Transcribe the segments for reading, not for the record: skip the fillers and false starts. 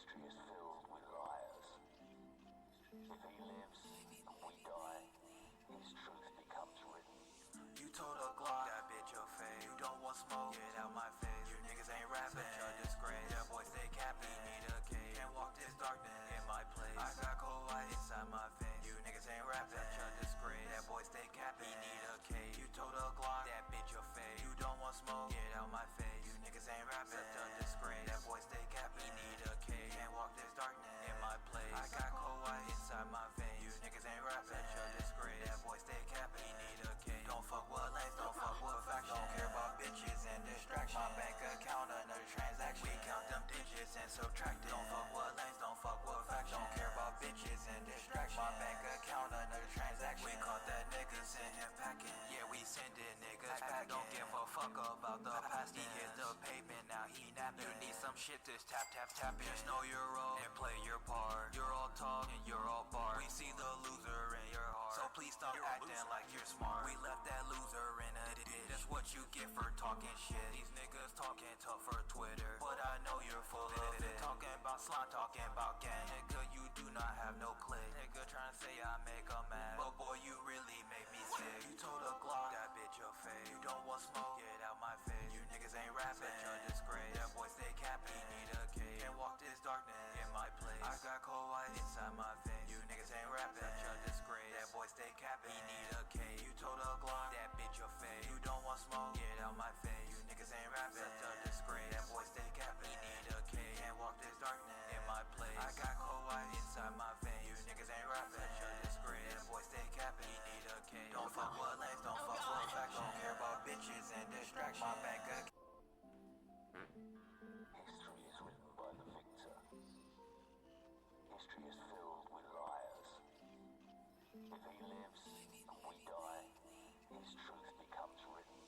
History is filled with liars. If he lives and we die, his truth becomes written. You told a Glock, that bitch your face. You don't want smoke, get out my face. You niggas ain't rapping, such a disgrace. That boy stay capping, need a cage. Can't walk this darkness in my place. I got cold white inside my face. You niggas ain't rapping, such a disgrace. That boy stay capping, need a cage. You told a Glock, that bitch your face. You don't want smoke, get out my face. You niggas ain't rapping, such a disgrace. That boy stay capping, need a cage. Can't walk this darkness in my place. I got cold white inside my face. You niggas ain't rapping, such a disgrace. That boy stay capping, need a cage. Don't fuck with lanes, don't fuck with facts. Don't care about bitches and distraction. My bank account, another transaction. We count them digits and subtract it. Don't fuck with lanes, don't fuck with facts. Don't care about bitches and distraction. My bank account, another transaction. We caught that nigga, sent him packing. Yeah, we send it niggas back. Don't give a fuck about the past. He hit the pavement, now he napping. You need some shit, just tap, tap, tap it. Just know your role and play your part. You're all talk and you're all bar. We see the loser in your heart, so please stop acting like you're smart. We left that loser in a ditch. That's what you get for talking shit. These niggas talking tough for Twitter, but I know you're full of it. Talking about slime, talking about gang. Nigga, you do not have no click. Nigga trying to say I make a mad, but boy, you really make me sick. You told a Glock, that bitch your face. You don't want smoke, get out my face. You niggas ain't rapping, such a disgrace. That boy stay capping, need a cage. Can't walk this darkness in my place. I got cold white inside my face. You niggas ain't rapping, such a disgrace. That boy stay capping, he need a cage. You told a Glock, that bitch your face. You don't want smoke, get out my face. You niggas ain't rapping, such a disgrace. That boy stay capping, he need a cage. Can't walk this darkness in my place. I got cold white inside my veins. You niggas ain't rapping, such a disgrace. That boy stay capping, he need a cage. Don't fuck with lanes, don't fuck with facts. Don't care about bitches and distraction. My bank account. History is written by the victor. History is filled with liars. If he lives and we die, his truth becomes written.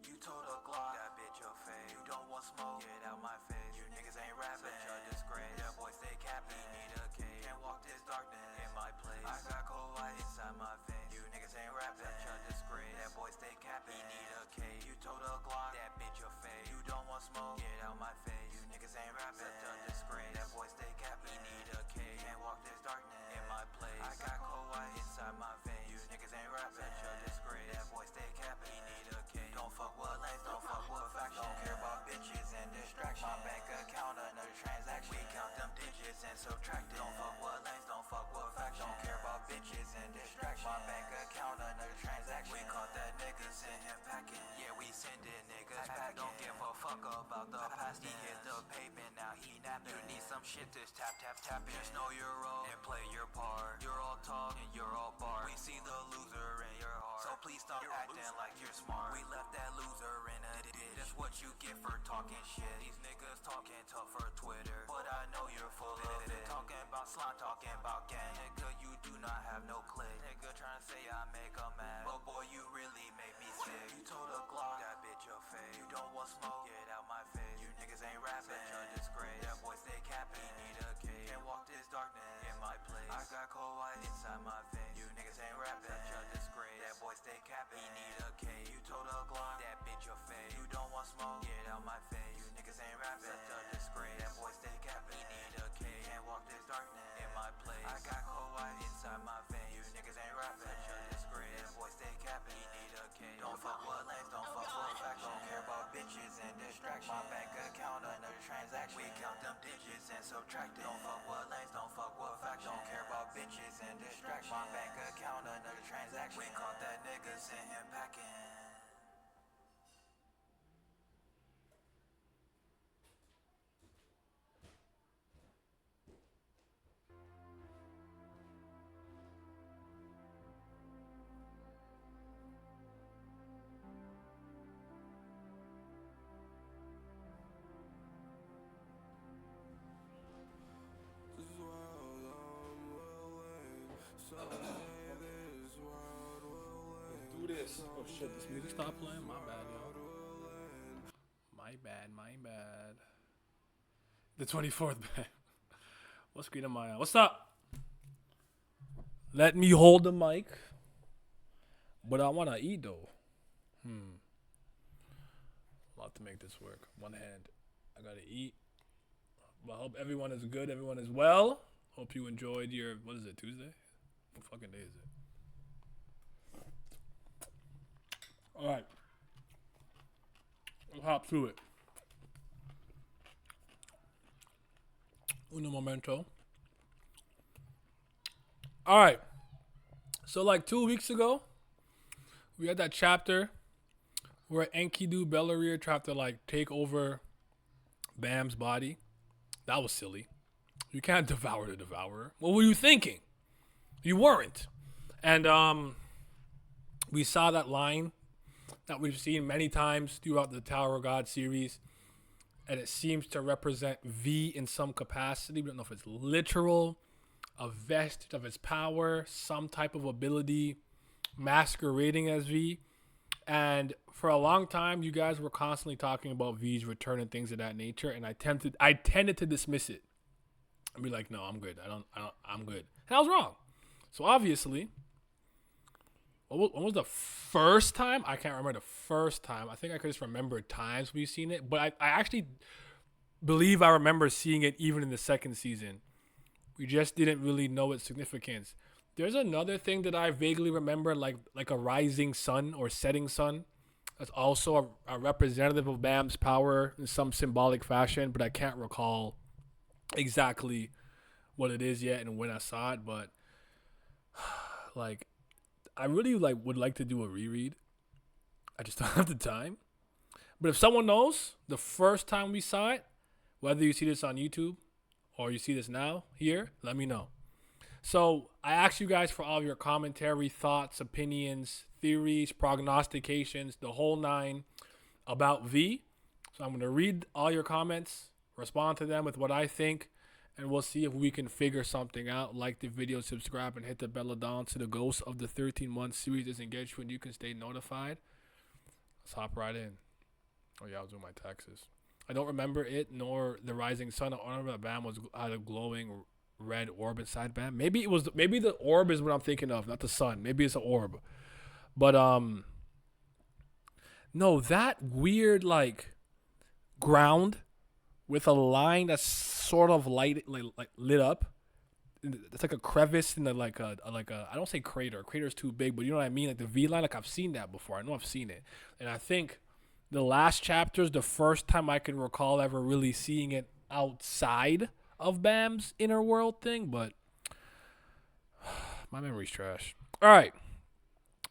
You told a Glock, that bitch your face. You don't want smoke, get out my face. You niggas ain't rapping, such a disgrace. That boy stay capping, need a cage. Can't walk this darkness in my place. I got cold white inside my face. You niggas ain't rapping, such a disgrace. That boy stay capping, need a cage. You told a Glock, that bitch your face. You don't want smoke, get out my face. You niggas ain't rapping, such a disgrace. That boy stay capping, need a cage. Can't walk this darkness in my place. I got cold white inside my veins. You niggas ain't rapping, such a disgrace. That boy stay capping, need a cage. Don't fuck with lanes, don't fuck with facts. Don't care about bitches and distraction. My bank account, another transaction. We count them digits and subtract it. Don't fuck with lanes, don't fuck with facts. Don't care about bitches and distraction. My bank account, another transaction. We caught that nigga, sent him packing. Yeah, we send it niggas back. Don't give a fuck about the past. He hit the pavement, now he napping. You need some shit, just tap, tap, tap it. Just know your role and play your part. You're all talk and you're all bar. We see the loser in your heart, so please stop acting like you're smart. We left that loser in a ditch. That's what you get for talking shit. These niggas talking tough for Twitter, but I know you're full of it. Talking about slime, talking about gang. Nigga, you do not have no click. Nigga trying to say I make a mad, but boy, you really make me sick. You told a Glock, that bitch your face. You don't want smoke, get out my face. You niggas ain't rapping, such a disgrace. That boy stay capping, need a cage. Can't walk this darkness in my place. I got cold white inside my veins. You niggas ain't rapping, such a disgrace. That boy stay capping, he need a cage. You told a Glock, that bitch your face. You don't want smoke, get out my face. You niggas ain't rapping, such a disgrace. That boy stay capping, he need a cage. Can't walk this darkness in my place. I got cold white inside my veins. You niggas ain't rapping, such a disgrace. That boy stay capping, he need a cage. Don't fuck with lanes, don't fuck with facts. Don't care about bitches and distraction. My bank account, another transaction. We count them digits and subtract it. Don't fuck with lanes, don't fuck with facts. Don't care about bitches and distraction. My bank account, another transaction. We caught that nigga, sent him packing. Do this. Oh shit, this music stopped playing? My bad, yo. My bad, my bad. The 24th band. What screen am I on? What's up? Let me hold the mic. But I want to eat though. I'll have to make this work. One hand. I gotta eat. Well, I hope everyone is good. Everyone is well. Hope you enjoyed your, what is it, Tuesday? What fucking day is it? All right. We'll hop through it. Uno momento. All right. So like 2 weeks ago, we had that chapter where Enkidu Belleria tried to like take over Bam's body. That was silly. You can't devour the devourer. What were you thinking? You weren't. And we saw that line that we've seen many times throughout the Tower of God series. And it seems to represent V in some capacity. We don't know if it's literal, a vestige of his power, some type of ability masquerading as V. And for a long time, you guys were constantly talking about V's return and things of that nature. And I tended to dismiss it. I'd be like, no, I'm good. I'm good. And I was wrong. So obviously, when was the first time? I can't remember the first time. I think I could just remember times we've seen it. But I actually believe I remember seeing it even in the second season. We just didn't really know its significance. There's another thing that I vaguely remember, like a rising sun or setting sun. That's also a representative of Bam's power in some symbolic fashion, but I can't recall exactly what it is yet and when I saw it. But like, I really would like to do a reread. I just don't have the time. But if someone knows the first time we saw it, whether you see this on YouTube or you see this now here, let me know. So I asked you guys for all of your commentary, thoughts, opinions, theories, prognostications, the whole nine about V. So I'm going to read all your comments, respond to them with what I think, and we'll see if we can figure something out. Like the video, subscribe, and hit the bell down so the Ghost of the 13-month series doesn't get you and you can stay notified. Let's hop right in. Oh yeah, I was doing my taxes. I don't remember it nor the rising sun. I don't remember that Bam had a glowing red orb inside Bam. Maybe the orb is what I'm thinking of, not the sun. Maybe it's an orb. But no, that weird like ground with a line that's sort of lit up. It's like a crevice in the like a I don't say crater. Crater's too big, but you know what I mean? Like the V line, like I've seen that before. I know I've seen it. And I think the last chapter is the first time I can recall ever really seeing it outside of Bam's inner world thing, but my memory's trash. All right.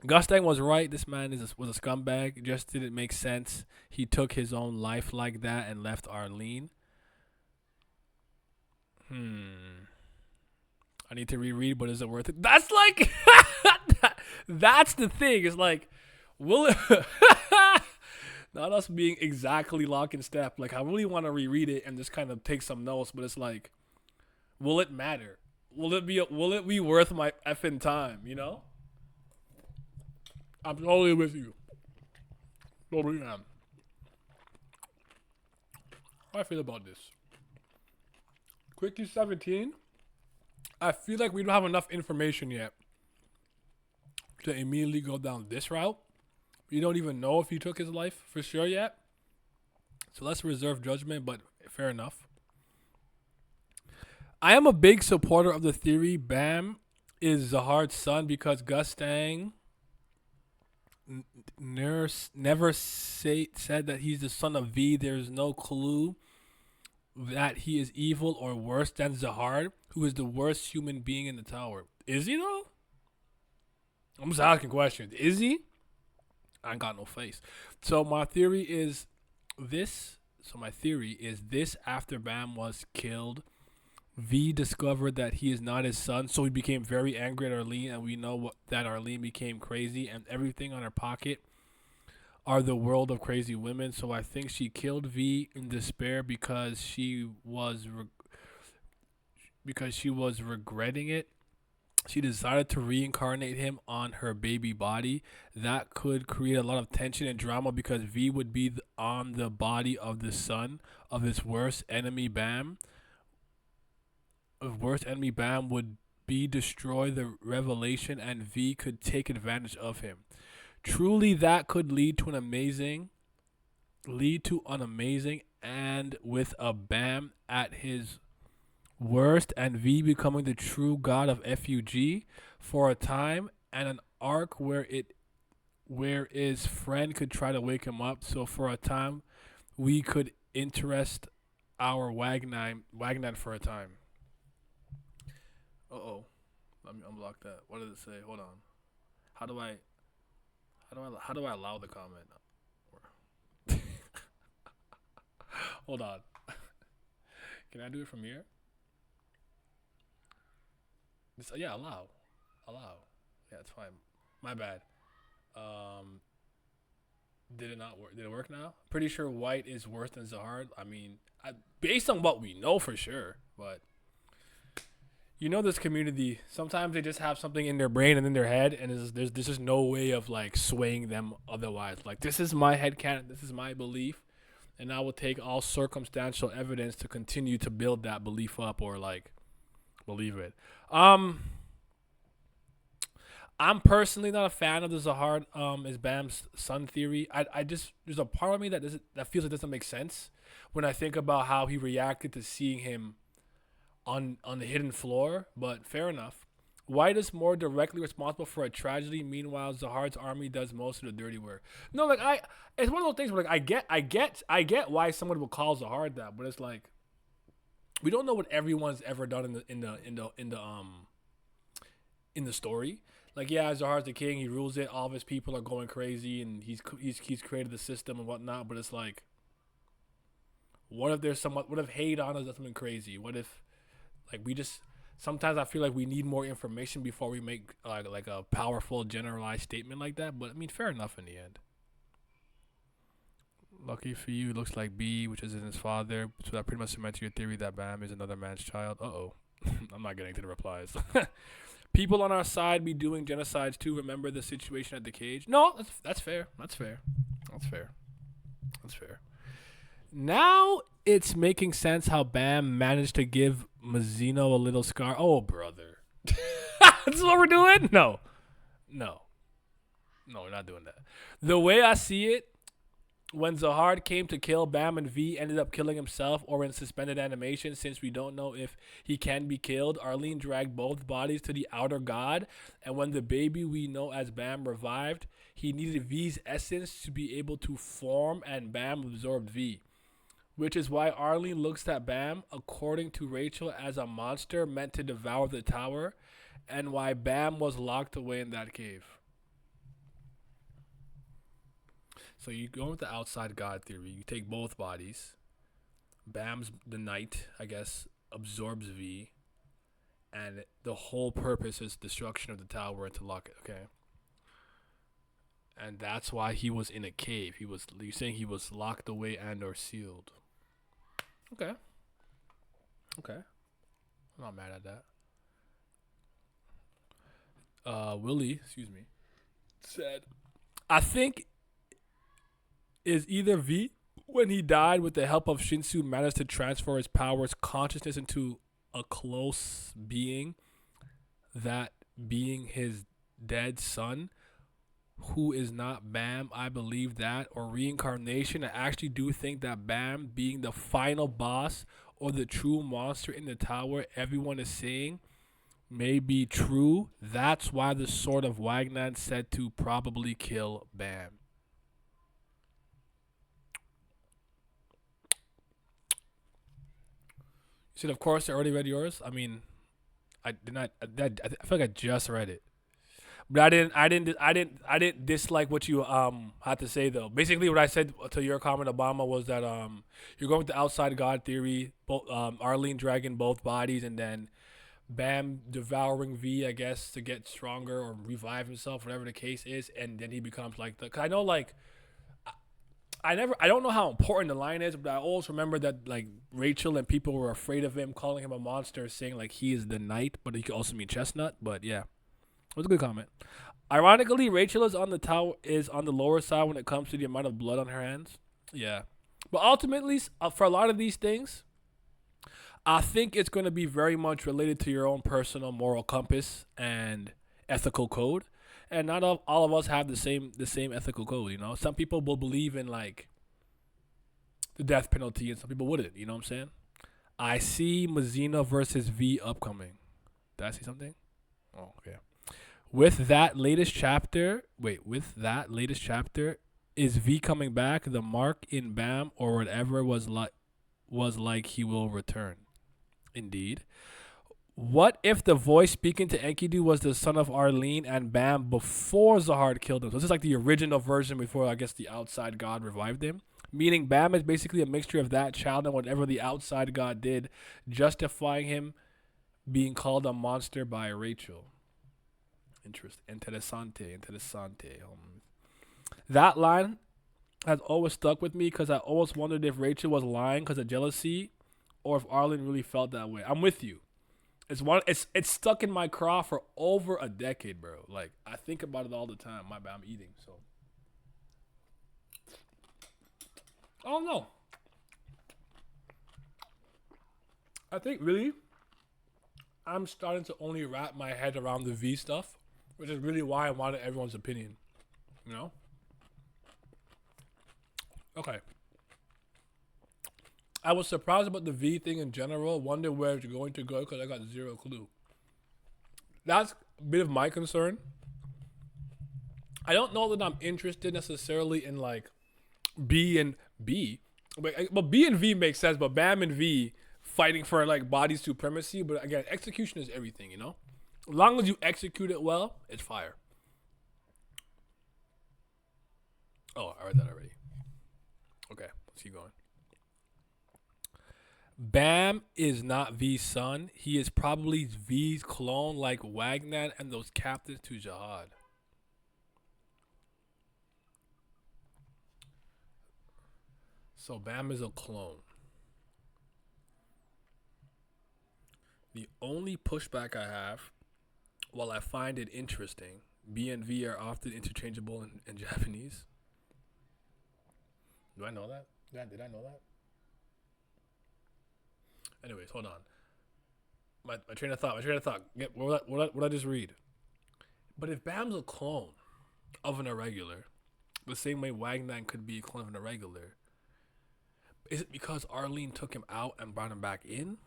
Gustang was right. This man was a scumbag. It just didn't make sense. He took his own life like that and left Arlene. I need to reread, but is it worth it? That's like, that's the thing. It's like, will it, not us being exactly lock and step. Like, I really want to reread it and just kind of take some notes, but it's like, will it matter? Will it be worth my effing time, you know? I'm totally with you. Totally am. How do I feel about this? Quickie 17. I feel like we don't have enough information yet to immediately go down this route. We don't even know if he took his life for sure yet. So let's reserve judgment, but fair enough. I am a big supporter of the theory Bam is Zahar's son because Gustang never said that he's the son of V. There's no clue that he is evil or worse than Zahar, who is the worst human being in the tower. Is he though? I'm just asking questions. Is he? I ain't got no face. So my theory is this. After Bam was killed, V discovered that he is not his son, so he became very angry at Arlene, and we know that Arlene became crazy, and everything on her pocket are the world of crazy women. So I think she killed V in despair because she was regretting it. She decided to reincarnate him on her baby body. That could create a lot of tension and drama because V would be on the body of the son of his worst enemy, Bam. Worst enemy Bam would be destroy the revelation, and V could take advantage of him. Truly, that could lead to an amazing and with a Bam at his worst and V becoming the true god of FUG for a time, and an arc where his friend could try to wake him up. So for a time, we could interest our Wagnan for a time. Let me unblock that. What does it say? Hold on. How do I allow the comment? Hold on. Can I do it from here? Yeah, allow. Yeah, it's fine. My bad. Did it not work? Did it work now? Pretty sure White is worse than Zahard. I mean, based on what we know for sure, but this community. Sometimes they just have something in their brain and in their head, and there's just no way of like swaying them otherwise. Like, this is my headcanon. This is my belief, and I will take all circumstantial evidence to continue to build that belief up or like believe it. I'm personally not a fan of the Zahard is Bam's son theory. I just, there's a part of me that feels it doesn't make sense when I think about how he reacted to seeing him on the hidden floor, but fair enough. White is more directly responsible for a tragedy, meanwhile Zahard's army does most of the dirty work. No, like it's one of those things where like I get why someone would call Zahard that, but it's like we don't know what everyone's ever done in the story. Like, yeah, Zahard's the king, he rules it, all of his people are going crazy, and he's created the system and whatnot. But it's like, what if Hadon has done something crazy? What if, like, sometimes I feel like we need more information before we make like a powerful generalized statement like that. But I mean, fair enough in the end. Lucky for you, looks like B, which is in his father. So that pretty much cements your theory that Bam is another man's child. I'm not getting to the replies. People on our side be doing genocides too. Remember the situation at the cage? No, that's fair. That's fair. Now it's making sense how Bam managed to give Mazzino a little scar. Oh, brother. This is what we're doing? No, we're not doing that. The way I see it, when Zahard came to kill Bam and V ended up killing himself or in suspended animation, since we don't know if he can be killed. Arlene dragged both bodies to the outer god, and when the baby we know as Bam revived, he needed V's essence to be able to form, and Bam absorbed V. Which is why Arlene looks at Bam, according to Rachel, as a monster meant to devour the tower, and why Bam was locked away in that cave. So you go with the outside god theory. You take both bodies. Bam's the knight, I guess, absorbs V. And the whole purpose is destruction of the tower and to lock it, okay? And that's why he was in a cave. You're saying he was locked away and or sealed. Okay. I'm not mad at that. Willie, said, I think is either V, when he died with the help of Shinsu, managed to transfer his powers consciousness into a close being, that being his dead son, who is not Bam. I believe that, or reincarnation. I actually do think that Bam being the final boss or the true monster in the tower everyone is saying may be true. That's why the Sword of Wagnan said to probably kill Bam. You said, of course, I already read yours. I mean, I did not. I feel like I just read it, but I didn't dislike what you had to say though. Basically, what I said to your comment, Obama, was that you're going with the outside god theory. Both Arlene dragging both bodies, and then Bam devouring V, I guess, to get stronger or revive himself, whatever the case is, and then he becomes like the. Cause I know, like, I don't know how important the line is, but I always remember that like Rachel and people were afraid of him, calling him a monster, saying like he is the knight, but he could also mean chestnut. But yeah, it was a good comment. Ironically, Rachel is on the lower side when it comes to the amount of blood on her hands. Yeah, but ultimately, for a lot of these things, I think it's going to be very much related to your own personal moral compass and ethical code. And not all of us have the same ethical code, you know. Some people will believe in like the death penalty, and some people wouldn't. You know what I'm saying? I see Mazina versus V upcoming. Did I see something? Oh, okay. With that latest chapter, is V coming back? The mark in Bam or whatever was like he will return. Indeed. What if the voice speaking to Enkidu was the son of Arlene and Bam before Zahard killed him? So this is like the original version before, I guess, the outside god revived him. Meaning Bam is basically a mixture of that child and whatever the outside god did, justifying him being called a monster by Rachel. Interessante. That line has always stuck with me because I always wondered if Rachel was lying because of jealousy or if Arlen really felt that way. I'm with you. It's stuck in my craw for over a decade, bro. Like, I think about it all the time. My bad, I'm eating, so. I don't know. I think, really, I'm starting to only wrap my head around the V stuff, which is really why I wanted everyone's opinion. You know? Okay. I was surprised about the V thing in general. Wonder where it's going to go because I got zero clue. That's a bit of my concern. I don't know that I'm interested necessarily in like B and B. But B and V makes sense, but Bam and V fighting for like body supremacy. But again, execution is everything, you know? As long as you execute it well, it's fire. Oh, I read that already. Okay, let's keep going. Bam is not V's son. He is probably V's clone like Wagner and those captives to Jihad. So Bam is a clone. The only pushback I have, while I find it interesting, B and V are often interchangeable in Japanese. Do I know that? Did I know that? Anyways, hold on. My train of thought. What I just read? But if Bam's a clone of an irregular, the same way Wagner could be a clone of an irregular, is it because Arlene took him out and brought him back in?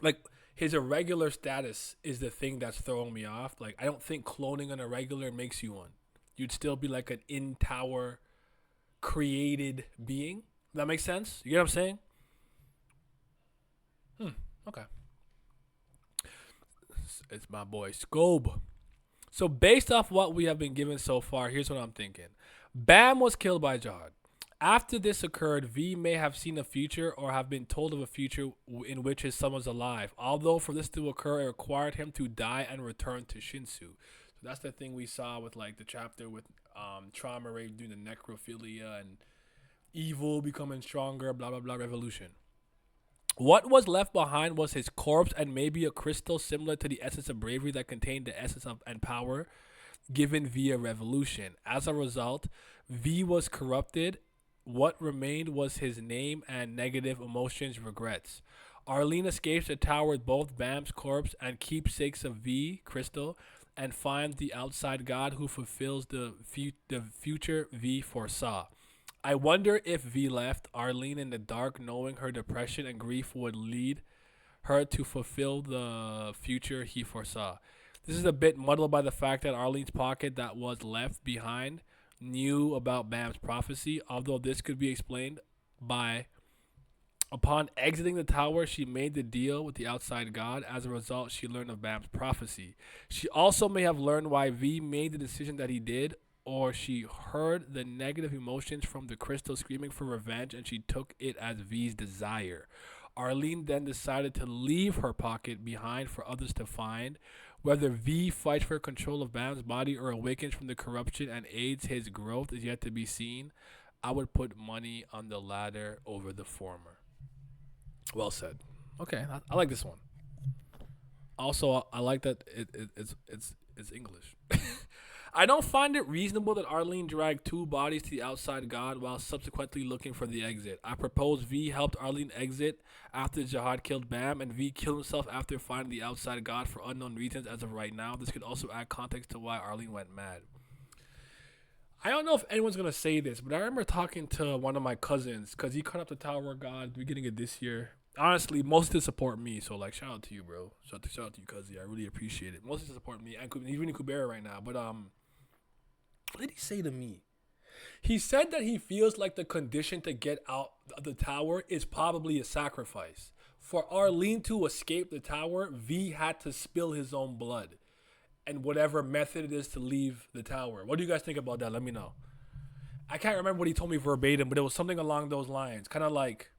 Like, his irregular status is the thing that's throwing me off. Like, I don't think cloning an irregular makes you one. You'd still be like an in-tower created being. That makes sense? You get what I'm saying? Okay. It's my boy Scobe. So based off what we have been given so far, here's what I'm thinking. Bam was killed by Jihad. After this occurred, V may have seen a future or have been told of a future in which his son was alive. Although for this to occur, it required him to die and return to Shinsu. So that's the thing we saw with like the chapter with Trauma Rave doing the necrophilia and evil becoming stronger, blah, blah, blah, revolution. What was left behind was his corpse and maybe a crystal similar to the essence of bravery that contained the essence of and power given via revolution. As a result, V was corrupted. What remained was his name and negative emotions, regrets. Arlene escapes the tower with both Bam's corpse and keepsakes of V, Crystal, and finds the outside god who fulfills the future V foresaw. I wonder if V left Arlene in the dark, knowing her depression and grief would lead her to fulfill the future he foresaw. This is a bit muddled by the fact that Arlene's pocket that was left behind knew about Bam's prophecy, although this could be explained by upon exiting the tower, she made the deal with the outside god. As a result, she learned of Bam's prophecy. She also may have learned why V made the decision that he did, or she heard the negative emotions from the crystal screaming for revenge and she took it as V's desire. Arlene then decided to leave her pocket behind for others to find. Whether V fights for control of Bam's body or awakens from the corruption and aids his growth is yet to be seen. I would put money on the latter over the former. Well said. Okay, I like this one. Also, I like that it's English. I don't find it reasonable that Arlene dragged two bodies to the outside god while subsequently looking for the exit. I propose V helped Arlene exit after Jihad killed Bam, and V killed himself after finding the outside god for unknown reasons as of right now. This could also add context to why Arlene went mad. I don't know if anyone's gonna say this, but I remember talking to one of my cousins because he cut up the Tower of God at the beginning of this year. Honestly, most of them support me, so like shout out to you, bro. Shout out to you, cousin. I really appreciate it. Most of them support me, and he's reading Kubera right now. But what did he say to me? He said that he feels like the condition to get out of the tower is probably a sacrifice. For Arlene to escape the tower, V had to spill his own blood. And whatever method it is to leave the tower. What do you guys think about that? Let me know. I can't remember what he told me verbatim, but it was something along those lines. Kind of like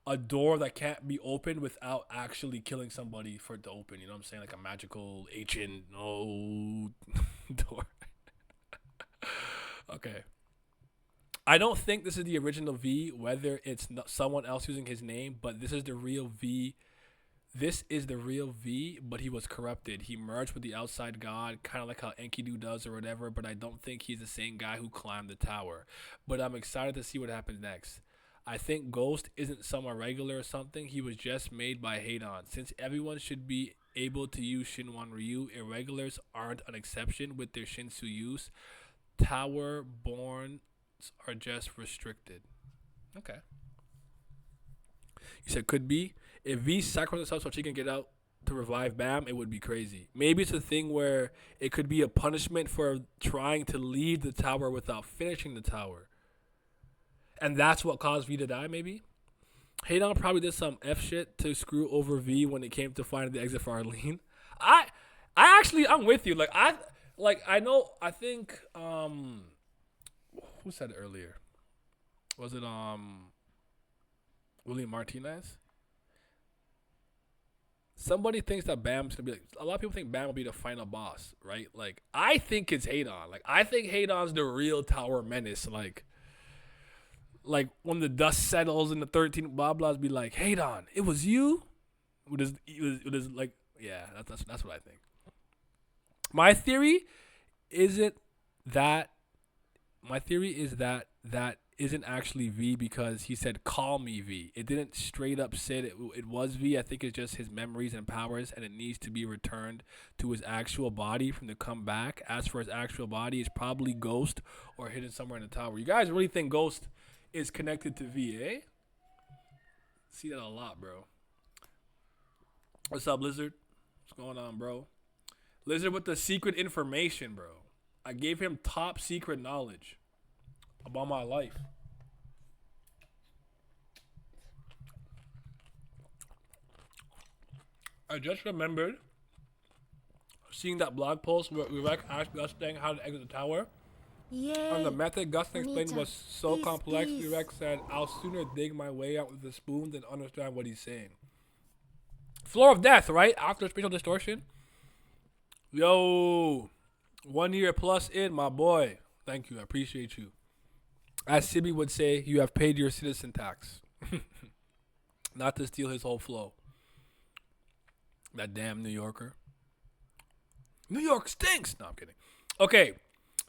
a door that can't be opened without actually killing somebody for it to open. You know what I'm saying? Like a magical ancient door. Okay. I don't think this is the original V, whether it's someone else using his name, but this is the real V. This is the real V, but he was corrupted. He merged with the outside god, kind of like how Enkidu does or whatever, but I don't think he's the same guy who climbed the tower. But I'm excited to see what happens next. I think Ghost isn't some irregular or something. He was just made by Hadon. Since everyone should be able to use Shinwan Ryu, irregulars aren't an exception with their Shinsu use. Tower borns are just restricted. Okay. You said could be. If V sacrificed herself so she can get out to revive Bam, it would be crazy. Maybe it's a thing where it could be a punishment for trying to leave the tower without finishing the tower. And that's what caused V to die, maybe? Hadon probably did some F shit to screw over V when it came to finding the exit for Arlene. I'm with you. I think who said it earlier? Was it William Martinez? Somebody thinks that Bam's gonna be like. A lot of people think Bam will be the final boss, right? Like, I think it's Hadon. Like, I think Hadon's the real Tower Menace. Like when the dust settles and the 13 blah blahs be like, Hadon, it was you. It was like, yeah, that's what I think. My theory is that isn't actually V because he said, call me V. It didn't straight up say it was V. I think it's just his memories and powers, and it needs to be returned to his actual body from to come back. As for his actual body, it's probably Ghost or hidden somewhere in the tower. You guys really think Ghost is connected to V, eh? See that a lot, bro. What's up, Lizard? What's going on, bro? Lizard with the secret information, bro. I gave him top secret knowledge about my life. I just remembered seeing that blog post where Urek asked Gustang how to exit the tower. Yay. And the method Gustang explained Anita, was so please, complex, please. Urek said, I'll sooner dig my way out with a spoon than understand what he's saying. Floor of Death, right? After Spatial Distortion. Yo, 1 year plus in, my boy. Thank you. I appreciate you. As Sibi would say, you have paid your citizen tax. Not to steal his whole flow. That damn New Yorker. New York stinks. No, I'm kidding. Okay.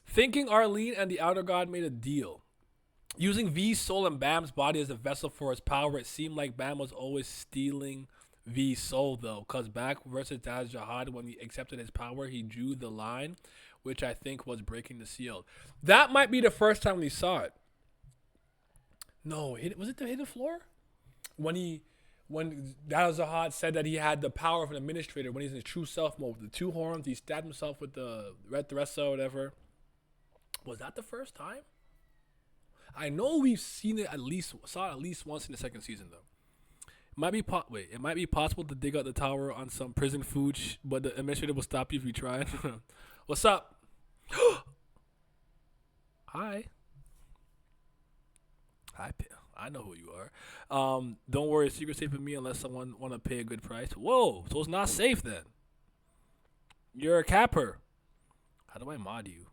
Thinking Arlene and the Outer God made a deal. Using V's soul and Bam's body as a vessel for his power, it seemed like Bam was always stealing V's soul, though. Because back versus Daz Jihad, when he accepted his power, he drew the line, which I think was breaking the seal. That might be the first time we saw it. No, was it the hidden floor? When Daz Jihad said that he had the power of an administrator when he's in his true self mode. With the two horns, he stabbed himself with the red Thressa or whatever. Was that the first time? I know we've seen it saw it at least once in the second season though. It might be possible to dig out the tower on some prison food, but the administrator will stop you if you try. What's up? Hi. Hi, I know who you are. Don't worry, secret safe with me unless someone want to pay a good price. Whoa, so it's not safe then. You're a capper. How do I mod you?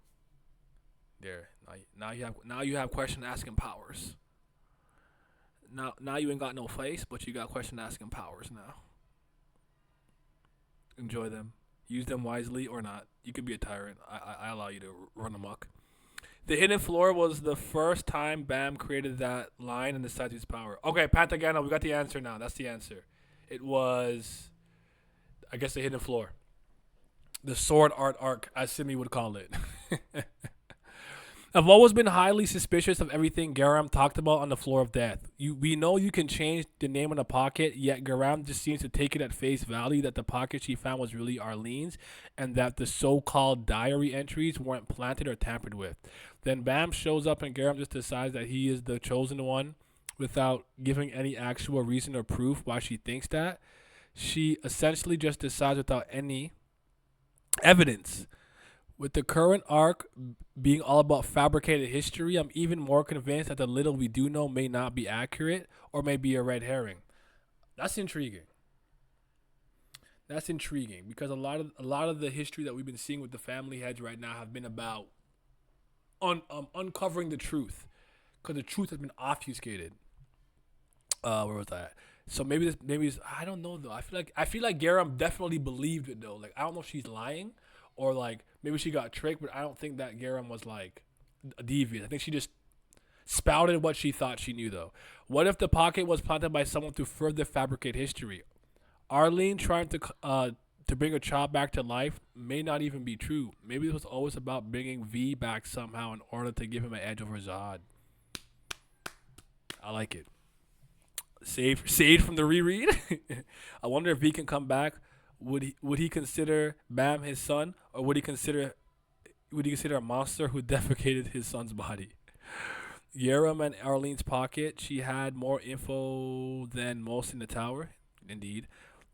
There. Now you have question asking powers. Now you ain't got no face, but you got question asking powers now. Enjoy them. Use them wisely or not. You could be a tyrant. I allow you to run amok. The hidden floor was the first time Bam created that line and decided his power. Okay, Pantagano, we got the answer now. That's the answer. It was, I guess, the hidden floor. The sword art arc, as Simi would call it. I've always been highly suspicious of everything Garam talked about on the floor of death. We know you can change the name on the pocket, yet Garam just seems to take it at face value that the pocket she found was really Arlene's, and that the so-called diary entries weren't planted or tampered with. Then Bam shows up and Garam just decides that he is the chosen one without giving any actual reason or proof why she thinks that. She essentially just decides without any evidence. With the current arc being all about fabricated history, I'm even more convinced that the little we do know may not be accurate or may be a red herring. That's intriguing. That's intriguing because a lot of the history that we've been seeing with the family heads right now have been about uncovering the truth, because the truth has been obfuscated. Where was that? So maybe I don't know though. I feel like Garam definitely believed it though. Like I don't know if she's lying or like maybe she got tricked, but I don't think that Garam was like devious. I think she just spouted what she thought she knew though. What if the pocket was planted by someone to further fabricate history? Arlene trying to bring a child back to life may not even be true. Maybe it was always about bringing V back somehow in order to give him an edge over Zod. I like it. Saved from the reread. I wonder if V can come back. Would he consider Bam his son, or would he consider a monster who defecated his son's body? Garam and Arlene's pocket. She had more info than most in the tower. Indeed.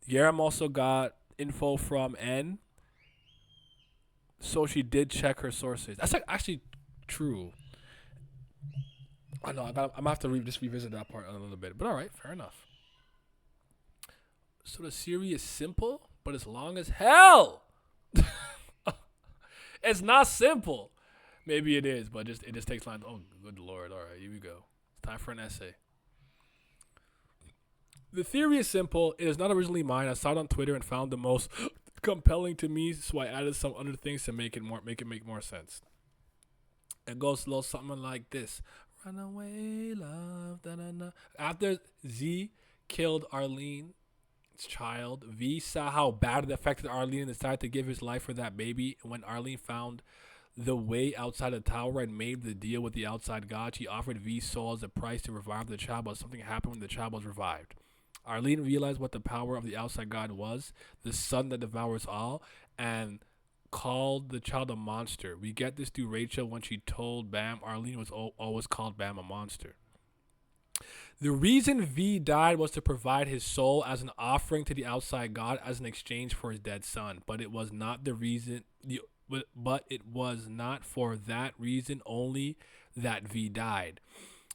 Garam also got info from N, so she did check her sources. That's like actually true. I know. I'm gonna have to just revisit that part a little bit. But all right, fair enough. So the series is simple, but it's long as hell. It's not simple. Maybe it is, but it just takes time. Oh, good lord! All right, here we go. It's time for an essay. The theory is simple. It is not originally mine. I saw it on Twitter and found the most compelling to me, so I added some other things to make it make more sense. It goes a little something like this. Runaway love, da-da-da. After Z killed Arlene's child, V saw how bad it affected Arlene and decided to give his life for that baby. And when Arlene found the way outside the tower and made the deal with the outside god, she offered V's soul as a price to revive the child, but something happened when the child was revived. Arlene realized what the power of the outside god was, the sun that devours all, and called the child a monster. We get this through Rachel when she told Bam Arlene was always called Bam a monster. The reason V died was to provide his soul as an offering to the outside god as an exchange for his dead son, but it was not the reason. But it was not for that reason only that V died.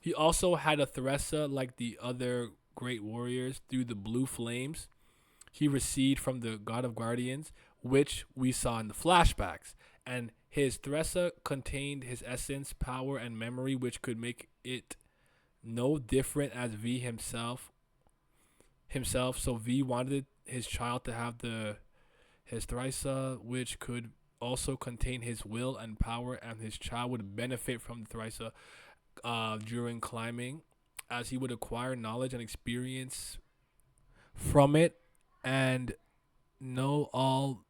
He also had a Theresa like the other great warriors through the blue flames he received from the god of guardians, which we saw in the flashbacks. And his Theresa contained his essence, power, and memory, which could make it no different as V himself. So V wanted his child to have his Theresa, which could also contain his will and power, and his child would benefit from the Theresa during climbing, as he would acquire knowledge and experience from it and know all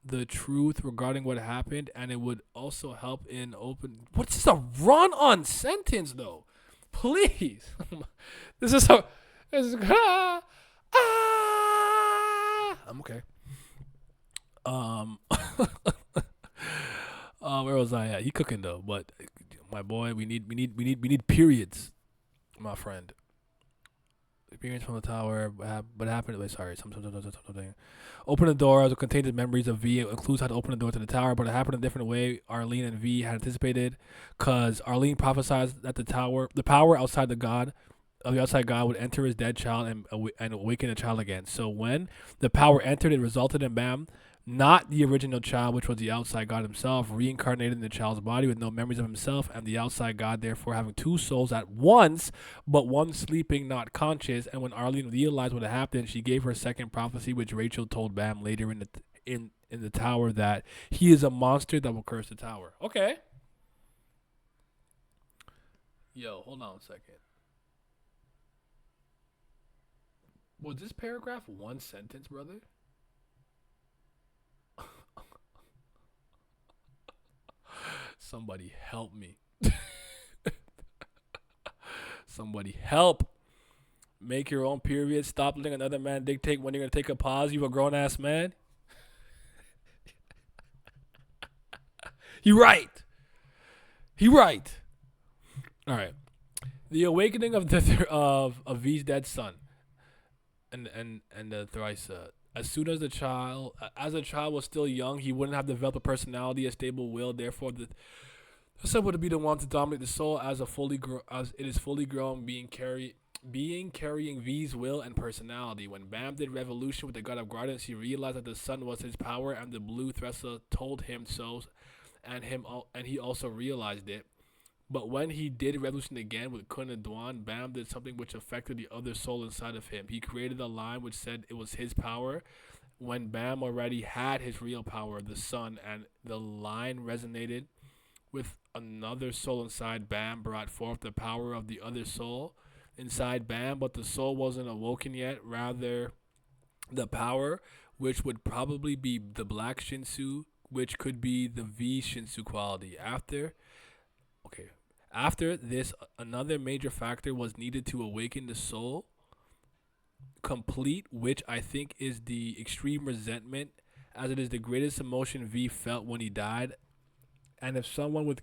the truth regarding what happened, and it would also help in open. What's this a run-on sentence though? Please, this is a. I'm okay. Where was I at? He cooking though, but my boy, we need periods, my friend. Experience from the tower, but happened. Wait, sorry, something. Open the door as it contained the memories of V. It includes how to open the door to the tower, but it happened a different way Arlene and V had anticipated, because Arlene prophesied that the power outside the outside God would enter his dead child and awaken the child again. So when the power entered, it resulted in Bam, not the original child, which was the outside God himself, reincarnated in the child's body with no memories of himself, and the outside God therefore having two souls at once, but one sleeping, not conscious. And when Arlene realized what had happened, she gave her second prophecy, which Rachel told Bam later in the tower, that he is a monster that will curse the tower. Okay. Yo, hold on a second. Was this paragraph one sentence, brother? Somebody help me. Somebody help. Make your own period. Stop letting another man dictate when you're going to take a pause. You a grown-ass man. You right. He right. All right. The awakening of V's dead son and the Theresa. As soon as the child was still young, he wouldn't have developed a personality, a stable will. Therefore, the son would be the one to dominate the soul as it is fully grown, carrying V's will and personality. When Bam did revolution with the God of Guidance, he realized that the sun was his power, and the blue Theresa told him so, and he also realized it. But when he did revolution again with Kun and Dwan, Bam did something which affected the other soul inside of him. He created a line which said it was his power when Bam already had his real power, the sun, and the line resonated with another soul inside Bam, brought forth the power of the other soul inside Bam, but the soul wasn't awoken yet. Rather, the power, which would probably be the black Shinsu, which could be the V Shinsu quality. After this, another major factor was needed to awaken the soul complete, which I think is the extreme resentment, as it is the greatest emotion V felt when he died. And if someone with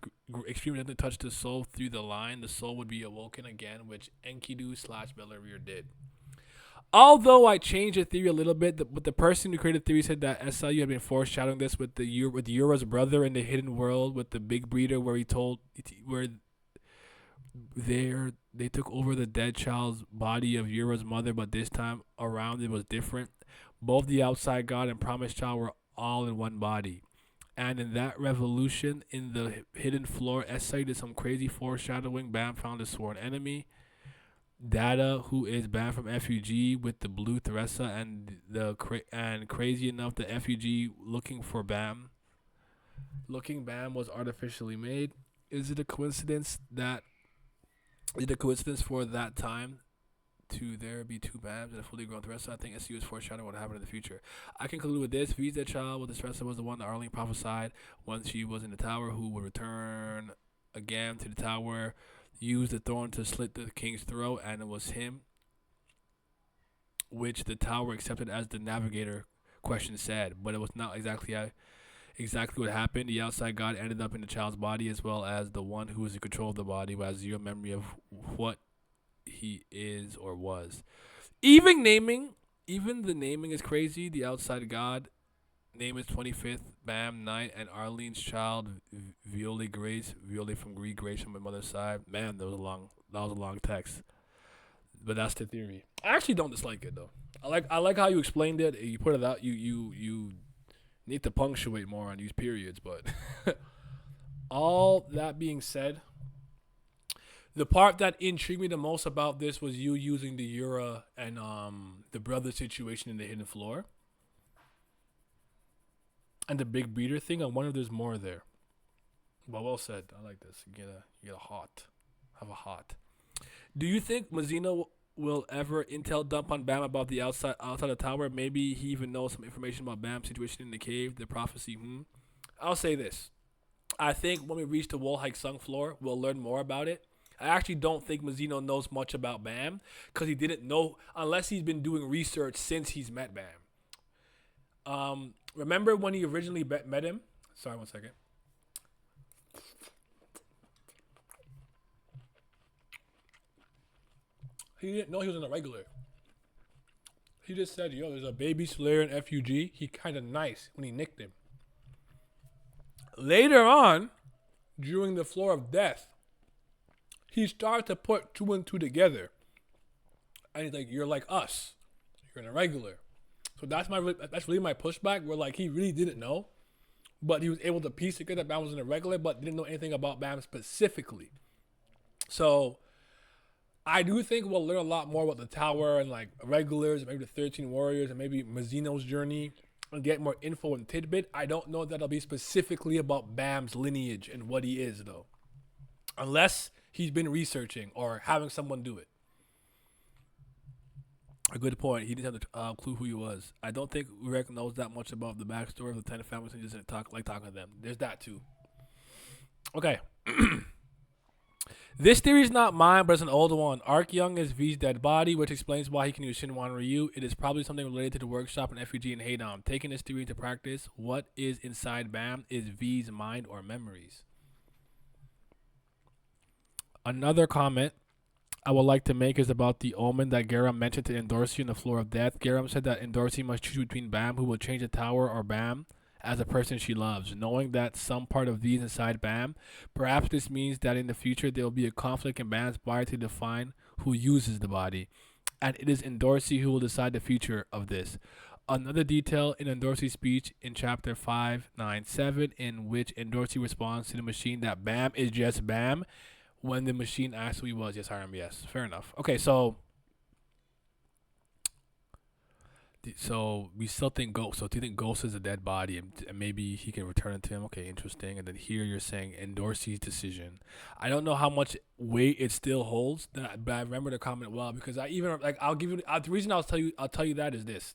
extreme resentment touched the soul through the line, the soul would be awoken again, which Enkidu/Belarir did. Although I changed the theory a little bit, but the person who created the theory said that SLU had been foreshadowing this with Yura's brother in the hidden world with the big breeder, where they took over the dead child's body of Yura's mother, but this time around it was different. Both the outside God and promised child were all in one body. And in that revolution in the hidden floor, SLU did some crazy foreshadowing. Bam found his sworn enemy, Data, who is banned from FUG with the blue Theresa, and crazy enough, the FUG looking Bam was artificially made. Is it a coincidence for that time to there be two Bams and a fully grown Theresa? I think SU is foreshadowing what happened in the future. I conclude with this: V's dead child with the Theresa was the one that Arlene prophesied once she was in the tower, who would return again to the tower, use the thorn to slit the king's throat, and it was him, which the tower accepted as the navigator question said, but it was not exactly what happened. The outside God ended up in the child's body, as well as the one who was in control of the body, who has zero memory of what he is or was. Even the naming is crazy. The outside God name is 25th Bam Night, and Arlene's child Violet Grace, Violet from Greek, Grace from my mother's side. Man, that was a long text, but that's the theory. I actually don't dislike it though. I like how you explained it. You put it out. You need to punctuate more on these periods, but all that being said, the part that intrigued me the most about this was you using the Yura and the brother situation in the hidden floor. And the big breeder thing, I wonder if there's more there. But well said. I like this. You get a hot. Have a hot. Do you think Mazino will ever intel dump on Bam about the outside the tower? Maybe he even knows some information about Bam's situation in the cave, the prophecy. I'll say this. I think when we reach the Wolhike Sung floor, we'll learn more about it. I actually don't think Mazino knows much about Bam, because he didn't know, unless he's been doing research since he's met Bam. Remember when he originally met him? Sorry, 1 second. He didn't know he was in a regular. He just said, yo, there's a baby slayer in FUG. He kind of nice when he nicked him. Later on, during the Floor of Death, he started to put two and two together. And he's like, you're like us. You're in a regular. So that's really my pushback, where like he really didn't know, but he was able to piece together that Bam was in a regular, but didn't know anything about Bam specifically. So I do think we'll learn a lot more about the tower and like regulars, maybe the 13 warriors, and maybe Mazino's journey, and get more info and tidbit. I don't know if that'll be specifically about Bam's lineage and what he is though, unless he's been researching or having someone do it. A good point. He didn't have the clue who he was. I don't think Urek knows that much about the backstory of the 10 families. He doesn't talk to them. There's that too. Okay. This theory is not mine, but it's an older one. Arc Young is V's dead body, which explains why he can use Shinwan Ryu. It is probably something related to the workshop and FUG and Heidam. Taking this theory into practice, what is inside Bam is V's mind or memories. Another comment I would like to make is about the omen that Garam mentioned to Endorsi on the floor of death. Garam said that Endorsi must choose between Bam, who will change the tower, or Bam as a person she loves. Knowing that some part of these inside Bam, perhaps this means that in the future there will be a conflict in Bam's body to define who uses the body. And it is Endorsi who will decide the future of this. Another detail in Endorsi's speech in chapter 597, in which Endorsi responds to the machine that Bam is just Bam, when the machine asked who he was. Yes, I am. Yes, fair enough. Okay, so we still think Ghost. So do you think Ghost is a dead body and maybe he can return it to him? Okay, interesting. And then here you're saying Endorsi's decision. I don't know how much weight it still holds, but I remember the comment well because I even like I'll give you the reason I'll tell you that is this.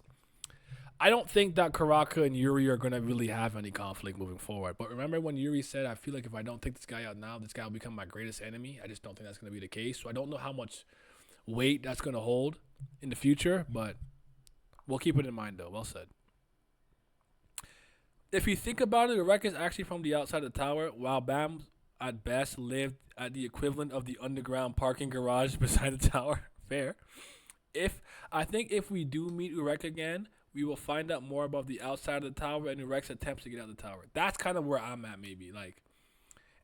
I don't think that Karaka and Yuri are gonna really have any conflict moving forward. But remember when Yuri said, "I feel like if I don't take this guy out now, this guy will become my greatest enemy." I just don't think that's gonna be the case. So I don't know how much weight that's gonna hold in the future, but we'll keep it in mind though. Well said. If you think about it, the wreck is actually from the outside of the tower, while Bam at best lived at the equivalent of the underground parking garage beside the tower. Fair. I think if we do meet Urek again, we will find out more about the outside of the tower and Urek's attempts to get out of the tower. That's kind of where I'm at, maybe. Like,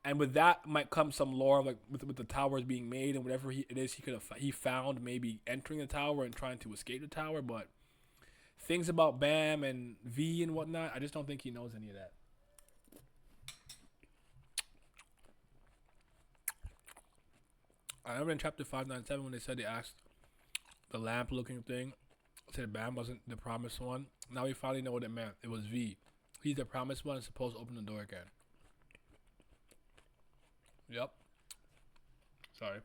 and with that might come some lore, like with the towers being made and whatever he found maybe entering the tower and trying to escape the tower. But things about Bam and V and whatnot, I just don't think he knows any of that. I remember in chapter 597 when they said they asked the lamp-looking thing, said Bam wasn't the promised one. Now we finally know what it meant. It was V. He's the promised one and supposed to open the door again. Yep. Sorry.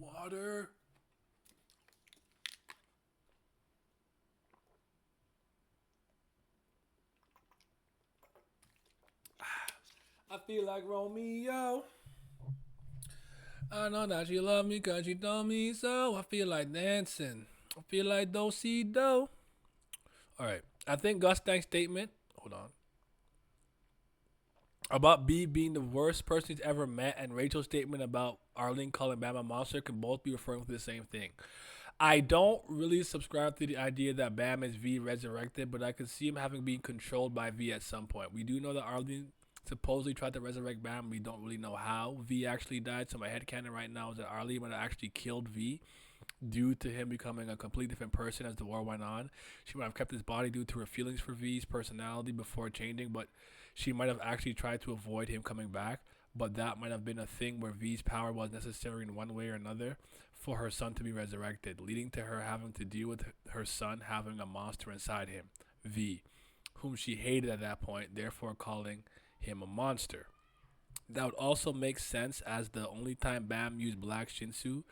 Water. I feel like Romeo. I know that you love me cause you told me so. I feel like dancing. I feel like do-si-do. Alright. I think Gus Tank's statement, hold on, about B being the worst person he's ever met and Rachel's statement about Arlene calling Bam a monster can both be referring to the same thing. I don't really subscribe to the idea that Bam is V resurrected, but I could see him having been controlled by V at some point. We do know that Arlene supposedly tried to resurrect Bam. We don't really know how V actually died. So my headcanon right now is that Arlene might have actually killed V due to him becoming a completely different person as the war went on. She might have kept his body due to her feelings for V's personality before changing, but she might have actually tried to avoid him coming back. But that might have been a thing where V's power was necessary in one way or another for her son to be resurrected, leading to her having to deal with her son having a monster inside him, V, whom she hated at that point, therefore calling him a monster. That would also make sense as the only time Bam used Black Shinsu,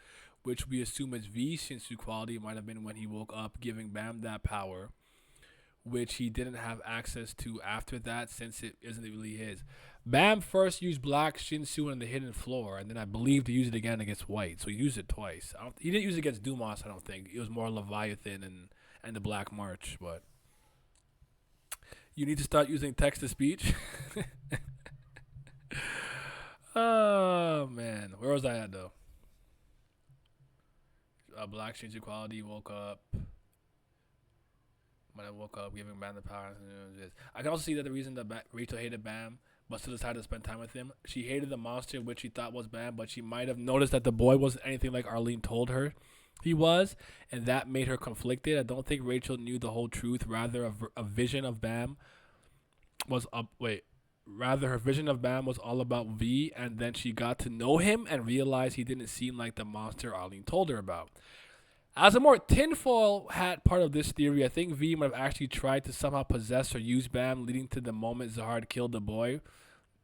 which we assume is V's Shinsu quality, might have been when he woke up, giving Bam that power, which he didn't have access to after that since it isn't really his. Bam first used Black Shinsu on the hidden floor, and then I believe he used it again against White, so he used it twice. He didn't use it against Dumas, I don't think. It was more Leviathan and the Black March, but you need to start using text-to-speech. Oh, man. Where was I at, though? Black Shinsu quality, woke up. When I woke up, giving Bam the power. I can also see that the reason that Rachel hated Bam, but still decided to spend time with him. She hated the monster, which she thought was Bam, but she might have noticed that the boy wasn't anything like Arlene told her he was, and that made her conflicted. I don't think Rachel knew the whole truth. Rather, a vision of Bam was her vision of Bam was all about V, and then she got to know him and realized he didn't seem like the monster Arlene told her about. As a more tinfoil hat part of this theory, I think V might have actually tried to somehow possess or use Bam, leading to the moment Zahard killed the boy,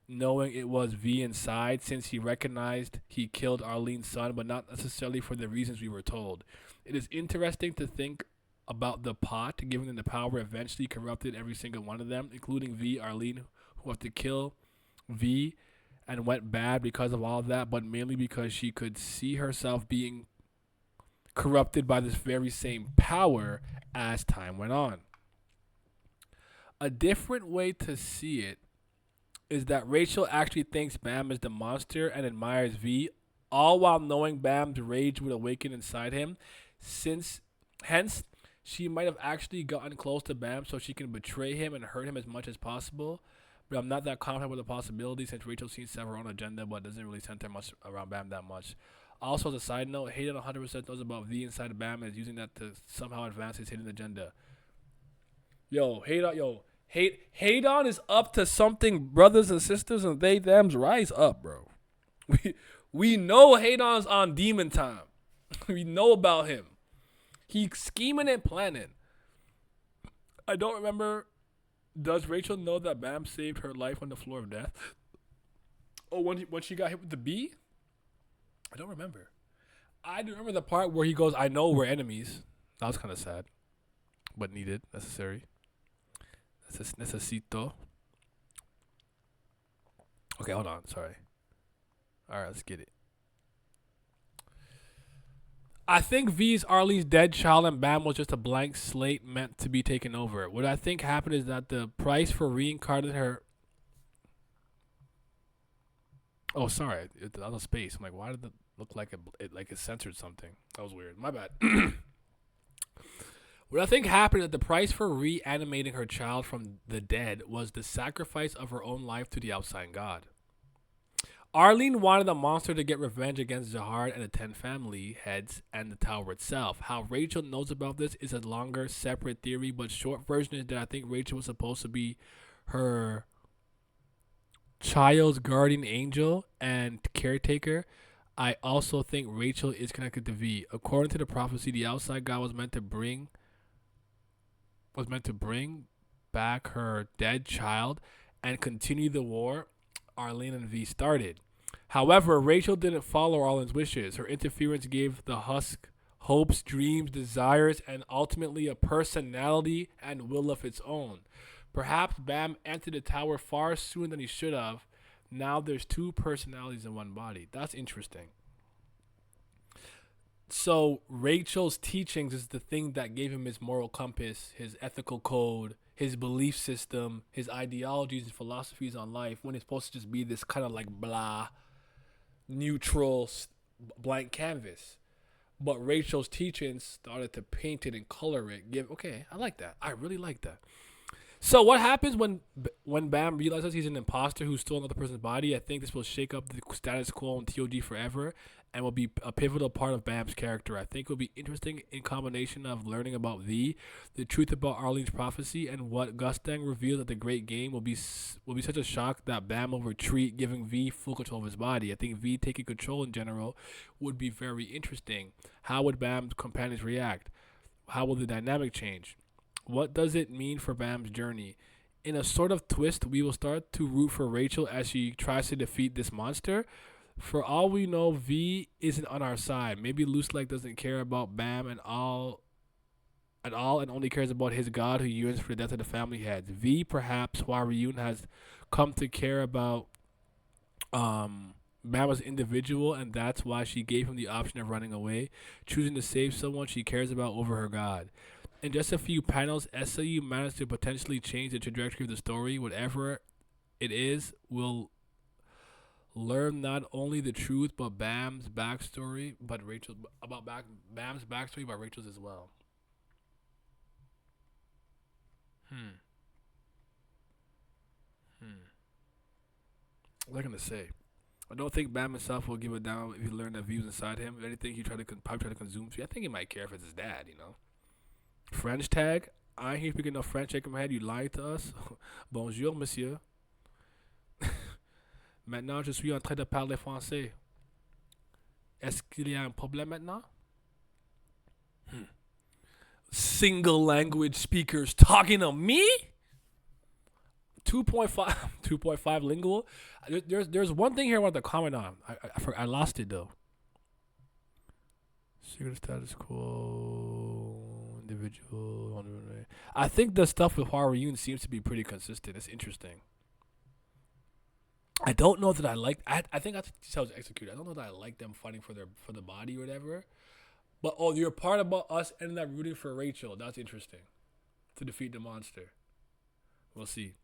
knowing it was V inside, since he recognized he killed Arlene's son, but not necessarily for the reasons we were told. It is interesting to think about the pot, giving them the power eventually corrupted every single one of them, including V, Arlene, who have to kill V and went bad because of all of that, but mainly because she could see herself being corrupted by this very same power as time went on. A different way to see it is that Rachel actually thinks Bam is the monster and admires V, all while knowing Bam's rage would awaken inside him. Hence, she might have actually gotten close to Bam so she can betray him and hurt him as much as possible. But I'm not that confident with the possibility since Rachel seems to have her own agenda but doesn't really center much around Bam that much. Also, as a side note, Hayden 100% knows about V inside of Bam and is using that to somehow advance his hidden agenda. Haydon is up to something, brothers and sisters, and they them's rise up, bro. We know Haydon's on demon time. We know about him. He's scheming and planning. I don't remember. Does Rachel know that Bam saved her life on the floor of death? Oh, when she got hit with the bee? I don't remember. I do remember the part where he goes, "I know we're enemies." That was kind of sad, but needed, necessary. Necesito. Okay, hold on. Sorry. All right, let's get it. I think V's Arlene's dead child and Bam was just a blank slate meant to be taken over. What I think happened is that the price for reincarnating her. Oh, sorry. It was a space. I'm like, why did it look like it censored something? That was weird. My bad. What I think happened is that the price for reanimating her child from the dead was the sacrifice of her own life to the outside god. Arlene wanted the monster to get revenge against Zahar and the 10 family heads and the tower itself. How Rachel knows about this is a longer, separate theory, but short version is that I think Rachel was supposed to be her child's guardian angel and caretaker. I also think Rachel is connected to V. According to the prophecy, the outside god was meant to bring back her dead child and continue the war Arlene and V started. However, Rachel didn't follow Arlene's wishes. Her interference gave the husk hopes, dreams, desires, and ultimately a personality and will of its own. Perhaps Bam entered the tower far sooner than he should have. Now there's two personalities in one body. That's interesting. So Rachel's teachings is the thing that gave him his moral compass, his ethical code, his belief system, his ideologies and philosophies on life, when it's supposed to just be this kind of like blah, neutral, blank canvas. But Rachel's teachings started to paint it and color it. Okay, I like that. I really like that. So what happens when Bam realizes he's an imposter who stole another person's body? I think this will shake up the status quo in TOG forever and will be a pivotal part of Bam's character. I think it will be interesting in combination of learning about V, the truth about Arlene's prophecy, and what Gustang revealed at the Great Game will be such a shock that Bam will retreat, giving V full control of his body. I think V taking control in general would be very interesting. How would Bam's companions react? How will the dynamic change? What does it mean for Bam's journey? In a sort of twist, we will start to root for Rachel as she tries to defeat this monster. For all we know, V isn't on our side. Maybe Loose Leg doesn't care about Bam at all and only cares about his god who yearns for the death of the family heads. V, perhaps, while Ryun has come to care about Bam as an individual, and that's why she gave him the option of running away, choosing to save someone she cares about over her god. In just a few panels, SAU managed to potentially change the trajectory of the story. Whatever it is, we'll learn not only the truth but Bam's backstory, but Bam's backstory, but Rachel's as well. What am I gonna say? I don't think Bam himself will give it down if he learned that views inside him. If anything, he probably try to consume. I think he might care if it's his dad, you know. French tag. I ain't here speaking no French. Shake my head. You lied to us. Bonjour, monsieur. Maintenant, je suis en train de parler français. Est-ce qu'il y a un problème maintenant? Single language speakers talking to me? 2.5 lingual. There's one thing here I want to comment on. I lost it though. Secret status quo. Individual. I think the stuff with Hwaryun seems to be pretty consistent. It's interesting. I don't know that I like. I think that's how it's executed. I don't know that I like them fighting for the body or whatever. But you're part about us ending up rooting for Rachel. That's interesting. To defeat the monster. We'll see.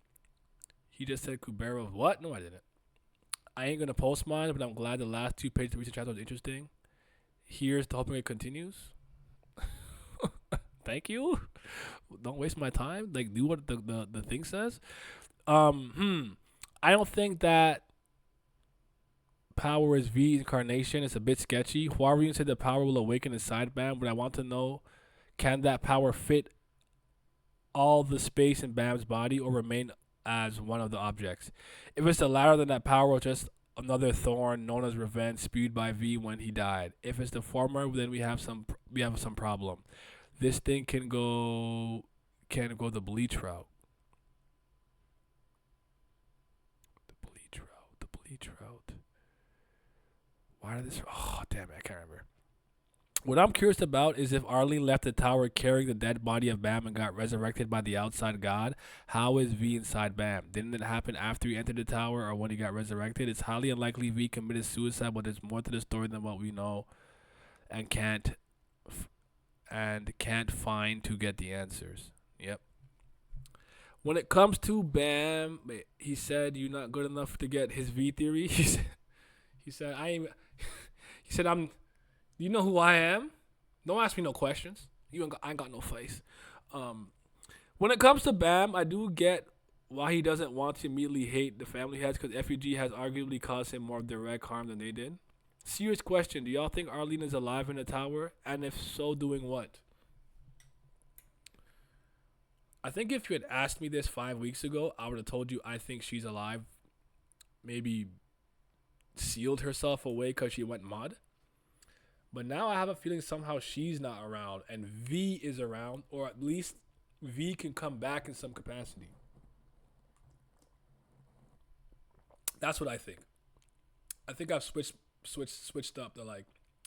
He just said Kubera. What? No, I didn't. I ain't gonna post mine, but I'm glad the last 2 pages of the recent chapter was interesting. Here's to hoping it continues. Thank you. Don't waste my time. Like, do what the thing says. I don't think that power is V incarnation. It's a bit sketchy. Huarun said the power will awaken inside Bam, but I want to know, can that power fit all the space in Bam's body or remain as one of the objects? If it's the latter, then that power was just another thorn known as revenge spewed by V when he died. If it's the former, then we have some problem. This thing can go the bleach route. The bleach route. Why did this? Oh, damn it, I can't remember. What I'm curious about is if Arlene left the tower carrying the dead body of Bam and got resurrected by the outside god, how is V inside Bam? Didn't it happen after he entered the tower or when he got resurrected? It's highly unlikely V committed suicide, but there's more to the story than what we know and can't find to get the answers. Yep. When it comes to Bam, he said you're not good enough to get his V theory. He said I'm. You know who I am? Don't ask me no questions. I ain't got no face. When it comes to Bam, I do get why he doesn't want to immediately hate the family heads, because FUG has arguably caused him more direct harm than they did. Serious question: do y'all think Arlene is alive in the tower? And if so, doing what? I think if you had asked me this 5 weeks ago, I would have told you I think she's alive. Maybe sealed herself away because she went mod. But now I have a feeling somehow she's not around and V is around, or at least V can come back in some capacity. That's what I think. I think I've switched up to like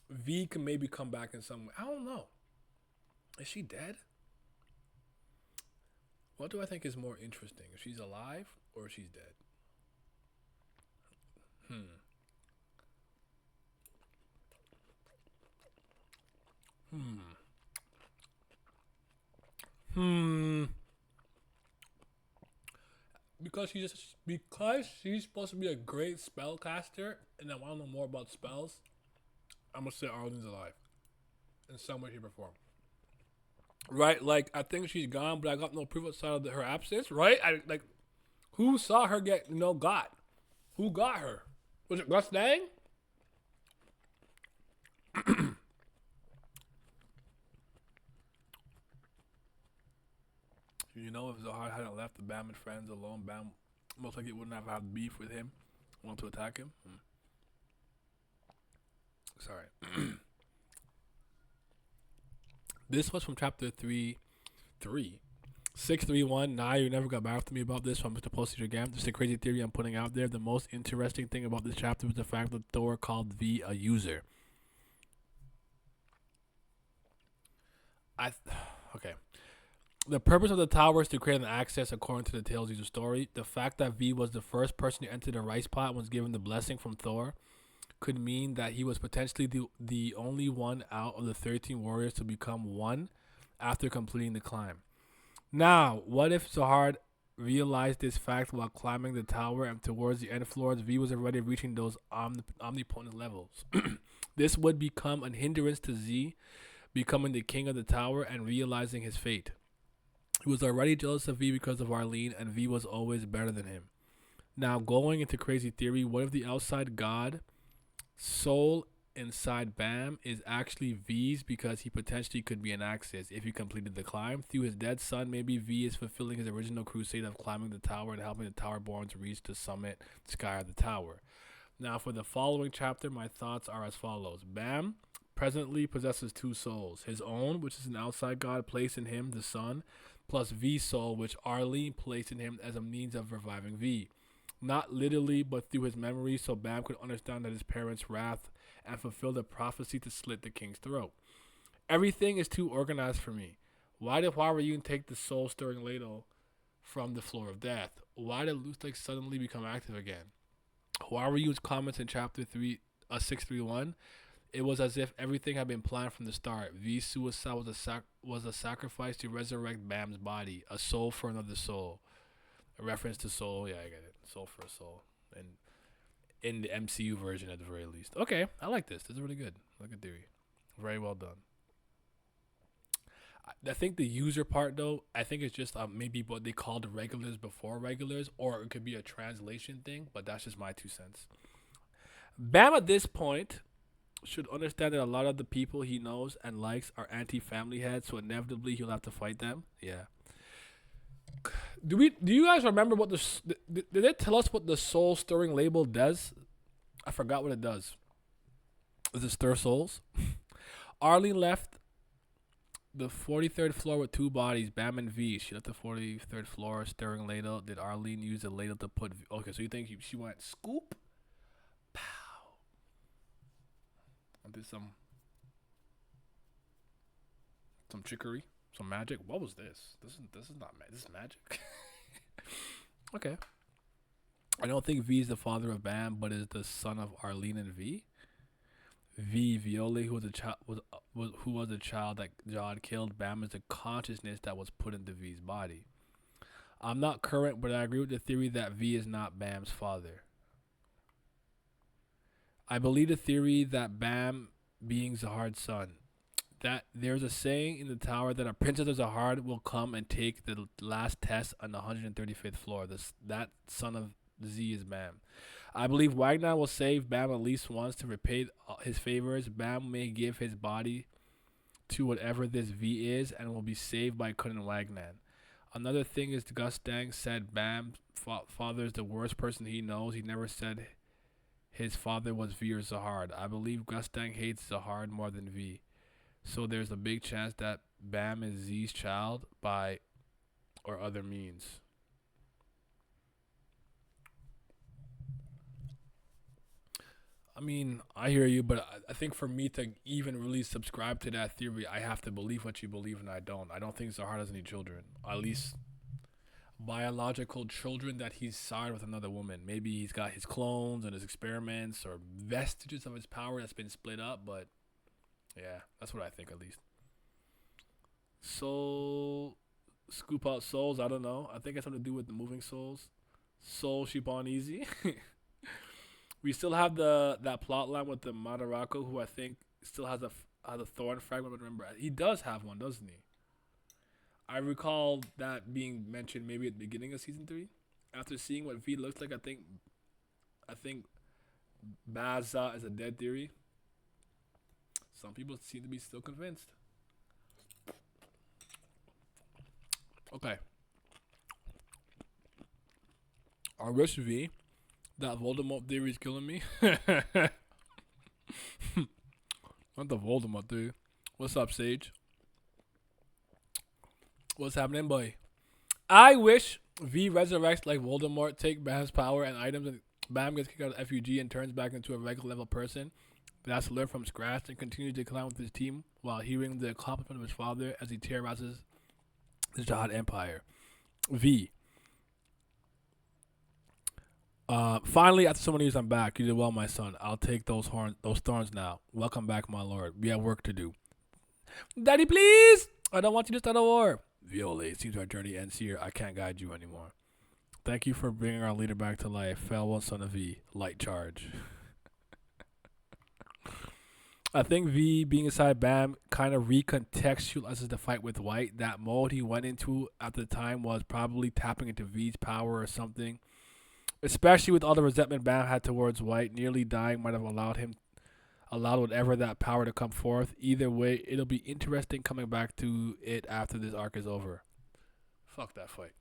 V can maybe come back in some way. I don't know. Is she dead? What do I think is more interesting? If she's alive or if she's dead? Because she's supposed to be a great spellcaster, and I want to know more about spells, I'm gonna say Arlene's alive in some way, shape, or form. Right? Like, I think she's gone, but I got no proof outside of her absence. Right? Who saw her get got? Who got her? Was it Gus Dang? You know, if Zahar hadn't left the Bam and friends alone, Bam most likely wouldn't have had beef with him, want to attack him. Sorry. This was from chapter 631. Nah, you never got back to me about this from Mr. Postage Gam. Just a crazy theory I'm putting out there. The most interesting thing about this chapter was the fact that Thor called V a user. Okay. The purpose of the tower is to create an access according to the Tales user story. The fact that V was the first person to enter the rice pot and was given the blessing from Thor could mean that he was potentially the only one out of the 13 warriors to become one after completing the climb. Now, what if Zahard realized this fact while climbing the tower, and towards the end floors, V was already reaching those omnipotent levels? This would become a hindrance to Z becoming the king of the tower and realizing his fate. He was already jealous of V because of Arlene, and V was always better than him. Now, going into crazy theory, what if the outside god soul inside Bam is actually V's, because he potentially could be an Axis if he completed the climb? Through his dead son, maybe V is fulfilling his original crusade of climbing the tower and helping the Towerborn to reach the summit sky of the tower. Now, for the following chapter, my thoughts are as follows. Bam presently possesses 2 souls. His own, which is an outside god placed in him, the sun, plus V's soul, which Arlene placed in him as a means of reviving V. Not literally, but through his memory, so Bam could understand that his parents' wrath and fulfill the prophecy to slit the king's throat. Everything is too organized for me. Why did Huarun take the soul-stirring ladle from the floor of death? Why did Lustig suddenly become active again? Whoever used comments in chapter 631, it was as if everything had been planned from the start. V's suicide was a sacrifice to resurrect Bam's body, a soul for another soul. A reference to soul, yeah, I get it. Soul for a soul. And in the MCU version at the very least. Okay, I like this. This is really good. I like a theory. Very well done. I think the user part though, I think it's just maybe what they called regulars before regulars, or it could be a translation thing, but that's just my 2 cents. Bam at this point should understand that a lot of the people he knows and likes are anti-family heads, so inevitably he'll have to fight them. Yeah. Do you guys remember what did they tell us what the soul stirring label does? I forgot what it does. Does it stir souls? Arlene left the 43rd floor with 2 bodies, Bam and V. She left the 43rd floor stirring ladle. Did Arlene use the ladle to put okay, so you think she went scoop? Pow. I did some trickery, some magic. What was this? This is not magic. This is magic. Okay. I don't think V is the father of Bam, but is the son of Arlene and V. Viole, who was a child that John killed. Bam is the consciousness that was put into V's body. I'm not current, but I agree with the theory that V is not Bam's father. I believe the theory that Bam being Zahard's son. That there's a saying in the tower that a princess of Zahard will come and take the last test on the 135th floor. That son of Z is Bam. I believe Wagner will save Bam at least once to repay his favors. Bam may give his body to whatever this V is and will be saved by cutting Wagner. Another thing is Gus Dang said Bam's father is the worst person he knows. He never said his father was V or Zahard. I believe Gus Dang hates Zahard more than V. So there's a big chance that Bam is Z's child by or other means. I mean, I hear you, but I think for me to even really subscribe to that theory, I have to believe what you believe, and I don't. I don't think Zahard has any children. At least biological children that he's sired with another woman. Maybe he's got his clones and his experiments or vestiges of his power that's been split up, but yeah, that's what I think at least. Soul, scoop out souls, I don't know. I think it's something to do with the moving souls. Soul sheep on easy. We still have that plot line with the Madarako, who I think still has a thorn fragment. But remember, he does have one, doesn't he? I recall that being mentioned maybe at the beginning of season 3. After seeing what V looks like, I think Baza is a dead theory. Some people seem to be still convinced. Okay. I wish V that Voldemort theory is killing me. Not the Voldemort theory. What's up, Sage? What's happening, boy? I wish V resurrects like Voldemort, take Bam's power and items, and Bam gets kicked out of FUG and turns back into a regular level person that has to learn from scratch and continues to climb with his team while hearing the accomplishment of his father as he terrorizes the Jihad Empire. V. Finally, after so many years, I'm back. You did well, my son. I'll take those thorns now. Welcome back, my lord. We have work to do. Daddy, please! I don't want you to start a war. Viola, it seems our journey ends here. I can't guide you anymore. Thank you for bringing our leader back to life. Farewell, son of V. Light charge. I think V being inside Bam kind of recontextualizes the fight with White. That mode he went into at the time was probably tapping into V's power or something. Especially with all the resentment Bam had towards White, nearly dying might have allowed whatever that power to come forth. Either way, it'll be interesting coming back to it after this arc is over. Fuck that fight.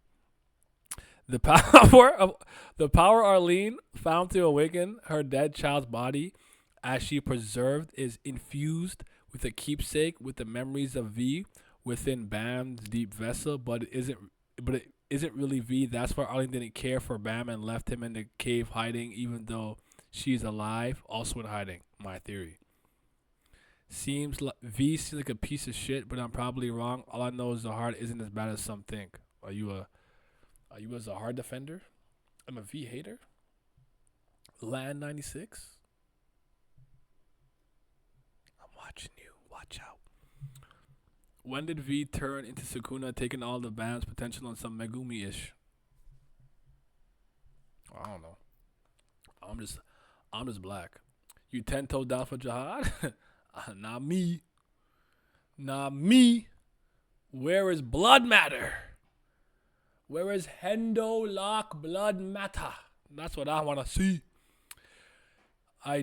The power Arlene found to awaken her dead child's body as she preserved is infused with a keepsake with the memories of V within Bam's deep vessel, but it isn't really V. That's why Arlene didn't care for Bam and left him in the cave hiding, even though she's alive, also in hiding. My theory. Seems like V seems like a piece of shit, but I'm probably wrong. All I know is Zahard isn't as bad as some think. Are you a Zahard defender? I'm a V hater. Land 96. I'm watching you. Watch out. When did V turn into Sukuna, taking all the Bam's potential on some Megumi-ish? I don't know. I'm just black. You 10 toes down for Jihad? Not me. Not me. Where is blood matter? Where is Hendo Lock blood matter? That's what I want to see. I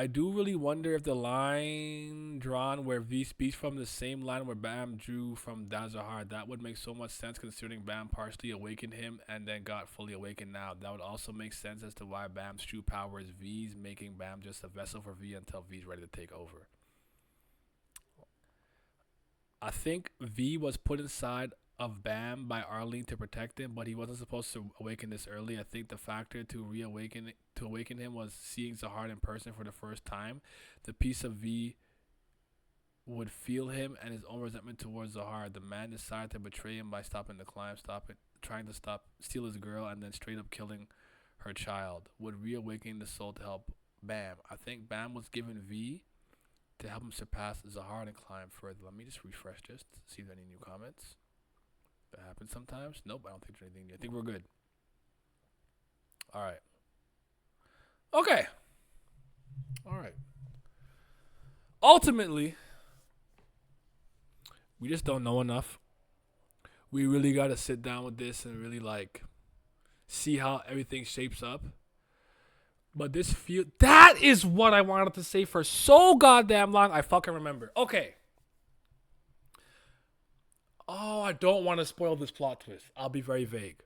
do really wonder if the line drawn where V speaks from the same line where Bam drew from Dazahar, that would make so much sense considering Bam partially awakened him and then got fully awakened now. That would also make sense as to why Bam's true power is V's, making Bam just a vessel for V until V's ready to take over. I think V was put inside of Bam by Arlene to protect him, but he wasn't supposed to awaken this early. I think the factor to awaken him was seeing Zahar in person for the first time. The piece of V would feel him and his own resentment towards Zahar. The man decided to betray him by stopping the climb, trying to steal his girl, and then straight up killing her child. Would reawaken the soul to help Bam. I think Bam was given V to help him surpass Zahar and climb further. Let me just refresh this to see if there are any new comments. That happens sometimes. Nope, I don't think there's anything new. I think we're good. All right. Okay. All right. Ultimately, we just don't know enough. We really got to sit down with this and really see how everything shapes up. But that is what I wanted to say for so goddamn long. I fucking remember. Okay. Oh, I don't want to spoil this plot twist. I'll be very vague.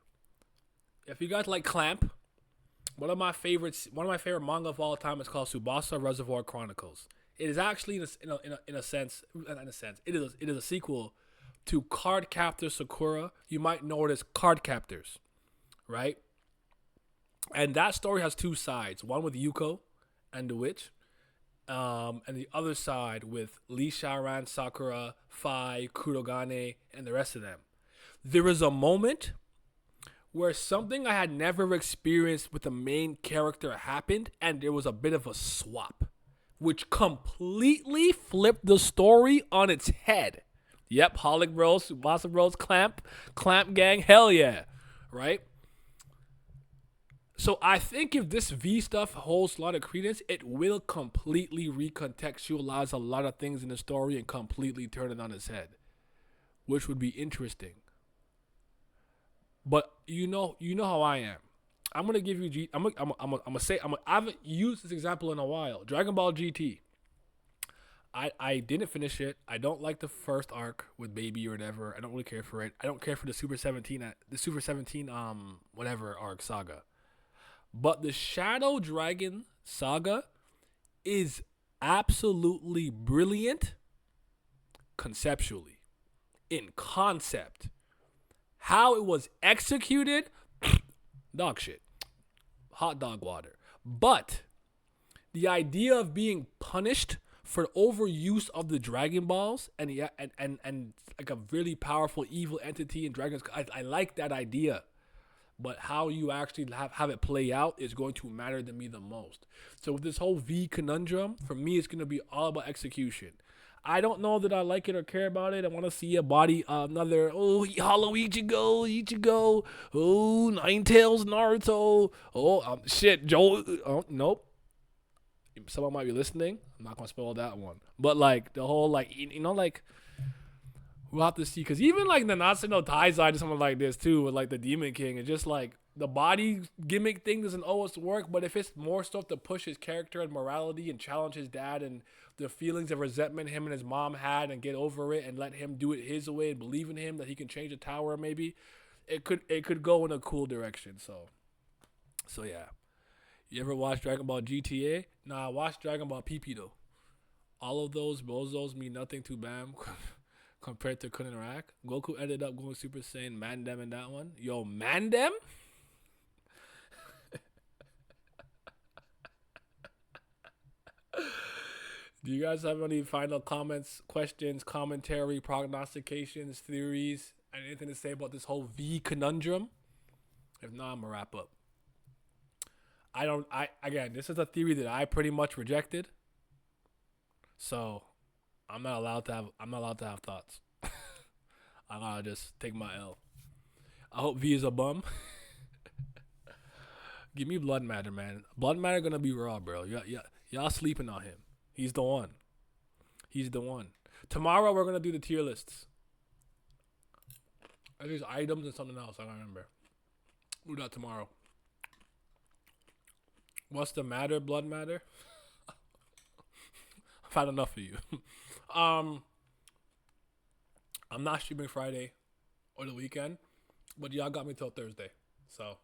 If you guys like Clamp, one of my favorite manga of all time is called Tsubasa Reservoir Chronicles. It is actually in a sense, it is a sequel to Card Captor Sakura. You might know it as Card Captors, right? And that story has two sides. One with Yuko and the witch. And the other side with Lee Sharan, Sakura, Fai, Kurogane, and the rest of them. There is a moment where something I had never experienced with the main character happened, and there was a bit of a swap, which completely flipped the story on its head. Yep, Holic Bros, Tsubasa Bros, Clamp Gang, hell yeah, right? So I think if this V stuff holds a lot of credence, it will completely recontextualize a lot of things in the story and completely turn it on its head, which would be interesting. But you know how I am. I'm gonna give you I haven't used this example in a while. Dragon Ball GT. I didn't finish it. I don't like the first arc with Baby or whatever. I don't really care for it. I don't care for the Super 17 whatever arc saga. But the Shadow Dragon saga is absolutely brilliant conceptually. In concept. How it was executed, dog shit. Hot dog water. But the idea of being punished for overuse of the Dragon Balls and like a really powerful evil entity in Dragon's, I like that idea. But how you actually have it play out is going to matter to me the most. So with this whole V conundrum, for me, it's going to be all about execution. I don't know that I like it or care about it. I want to see a body, another, Hollow Ichigo, Ninetales Naruto, shit, Joe, nope. Someone might be listening. I'm not going to spoil that one. But, the whole, we'll have to see, because even Nanatsu no Taizai or something like this too, with the Demon King, it's just the body gimmick thing doesn't always work. But if it's more stuff to push his character and morality and challenge his dad and the feelings of resentment him and his mom had and get over it and let him do it his way and believe in him that he can change the tower, maybe it could go in a cool direction. So yeah. You ever watch Dragon Ball GTA? Nah, I watched Dragon Ball PP though. All of those bozos mean nothing to Bam. Compared to Kunnen Rack. Goku ended up going Super Saiyan Mandem in that one. Yo, Mandem? Do you guys have any final comments, questions, commentary, prognostications, theories, anything to say about this whole V conundrum? If not, I'm going to wrap up. Again, this is a theory that I pretty much rejected. So I'm not allowed to have thoughts. I gotta just take my L. I hope V is a bum. Give me Blood Matter, man. Blood Matter gonna be raw, bro. Y'all sleeping on him. He's the one. He's the one. Tomorrow we're gonna do the tier lists. There's items and something else. I don't remember. We'll do that tomorrow. What's the matter, Blood Matter? I've had enough of you. I'm not streaming Friday or the weekend, but y'all got me till Thursday. So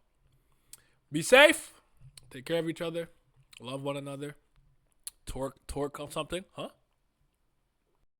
be safe. Take care of each other. Love one another. Torque on something, huh?